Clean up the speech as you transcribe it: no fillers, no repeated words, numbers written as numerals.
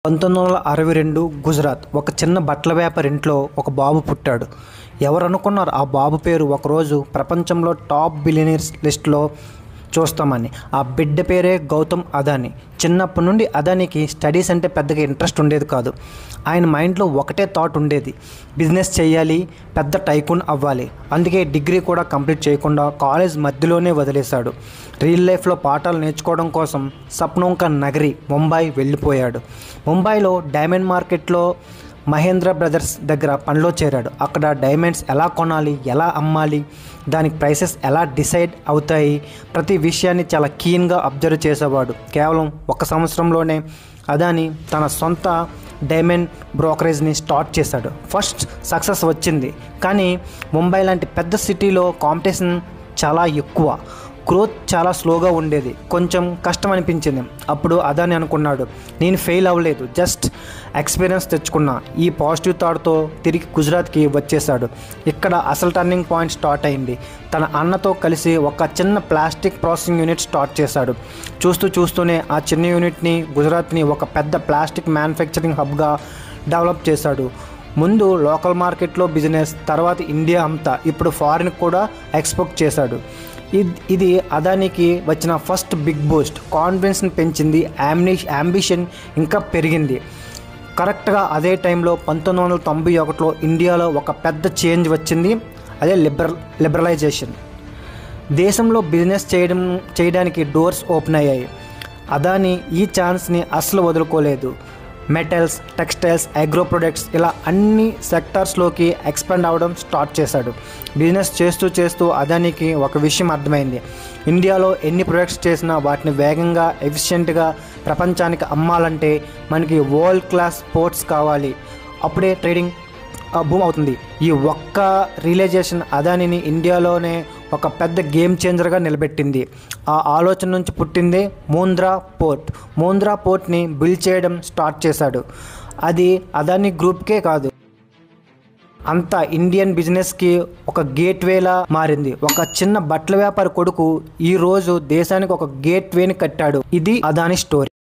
1962 గుజరాత్ ఒక చిన్న బట్టల వ్యాపారి ఇంట్లో ఒక బాబు పుట్టాడు. ఎవరు అనుకున్నారు ఆ బాబు పేరు ఒకరోజు ప్రపంచంలో టాప్ బిలియనీర్స్ లిస్టులో చూస్తామని? ఆ బిడ్డ పేరే గౌతమ్ అదానీ. చిన్నప్పటి నుండి అదానీకి స్టడీస్ అంటే పెద్దగా ఇంట్రెస్ట్ ఉండేది కాదు. ఆయన మైండ్లో ఒకటే థాట్ ఉండేది, బిజినెస్ చేయాలి, పెద్ద టైకూన్ అవ్వాలి. అందుకే డిగ్రీ కూడా కంప్లీట్ చేయకుండా కాలేజ్ మధ్యలోనే వదిలేశాడు. రియల్ లైఫ్లో పాఠాలు నేర్చుకోవడం కోసం సప్నోం కా నగరి ముంబై వెళ్ళిపోయాడు. ముంబైలో డైమండ్ మార్కెట్లో మహేంద్ర బ్రదర్స్ దగ్గర పనిలో చేరాడు. అక్కడ డైమండ్స్ ఎలా కొనాలి, ఎలా అమ్మాలి, దానికి ప్రైసెస్ ఎలా డిసైడ్ అవుతాయి, ప్రతి విషయాన్ని చాలా కీన్గా అబ్జర్వ్ చేసేవాడు. కేవలం 1 సంవత్సరంలోనే అదానీ తన సొంత డైమండ్ బ్రోకరేజ్ని స్టార్ట్ చేశాడు. ఫస్ట్ సక్సెస్ వచ్చింది, కానీ ముంబై లాంటి పెద్ద సిటీలో కాంపిటీషన్ చాలా ఎక్కువ, గ్రోత్ చాలా స్లోగా ఉండేది, కొంచెం కష్టం అనిపించింది. అప్పుడు అదానీ అనుకున్నాడు, నేను ఫెయిల్ అవ్వలేదు, జస్ట్ ఎక్స్పీరియన్స్ తెచ్చుకున్నా. ఈ పాజిటివ్ థాట్తో తిరిగి గుజరాత్కి వచ్చేసాడు. ఇక్కడ అసలు టర్నింగ్ పాయింట్ స్టార్ట్ అయింది. తన అన్నతో కలిసి ఒక చిన్న ప్లాస్టిక్ ప్రాసెసింగ్ యూనిట్ స్టార్ట్ చేశాడు. చూస్తూనే ఆ చిన్న యూనిట్ని గుజరాత్ని ఒక పెద్ద ప్లాస్టిక్ మ్యానుఫ్యాక్చరింగ్ హబ్గా డెవలప్ చేశాడు. ముందు లోకల్ మార్కెట్లో బిజినెస్, తర్వాత ఇండియా అంతా, ఇప్పుడు ఫారిన్ కూడా ఎక్స్పోర్ట్ చేశాడు. ఇది అదానీకి వచ్చిన ఫస్ట్ బిగ్ బూస్ట్. కాన్ఫిడెన్స్ని పెంచింది, అంబిషన్ ఇంకా పెరిగింది. కరెక్ట్గా అదే టైంలో 1991లో ఇండియాలో ఒక పెద్ద చేంజ్ వచ్చింది. అదే లిబరలైజేషన్. దేశంలో బిజినెస్ చేయడానికి డోర్స్ ఓపెన్ అయ్యాయి. అదానీ ఈ ఛాన్స్ని అస్సలు వదులుకోలేదు. మెటల్స్, టెక్స్టైల్స్, అగ్రో ప్రొడక్ట్స్, ఇలా అన్ని సెక్టార్స్లోకి ఎక్స్పాండ్ అవ్వడం స్టార్ట్ చేశాడు. బిజినెస్ చేస్తూ అదానీకి ఒక విషయం అర్థమైంది, ఇండియాలో ఎన్ని ప్రొడక్ట్స్ చేసినా వాటిని వేగంగా, ఎఫిషియెంట్గా ప్రపంచానికి అమ్మాలంటే మనకి వరల్డ్ క్లాస్ పోర్ట్స్ కావాలి. అప్పుడే ట్రేడింగ్ బూమ్ అవుతుంది. ఈ ఒక్క రియలైజేషన్ అదానీని ఇండియాలోనే ఒక పెద్ద గేమ్ చేంజర్గా నిలబెట్టింది. ఆ ఆలోచన నుంచి పుట్టిందే ముంద్రా పోర్ట్. ముంద్రా పోర్ట్ని బిల్డ్ చేయడం స్టార్ట్ చేశాడు. అది అదానీ గ్రూప్కే కాదు, అంతా ఇండియన్ బిజినెస్కి ఒక గేట్వేలా మారింది. ఒక చిన్న బట్టల వ్యాపారి కొడుకు ఈరోజు దేశానికి ఒక గేట్వేని కట్టాడు. ఇది అదానీ స్టోరీ.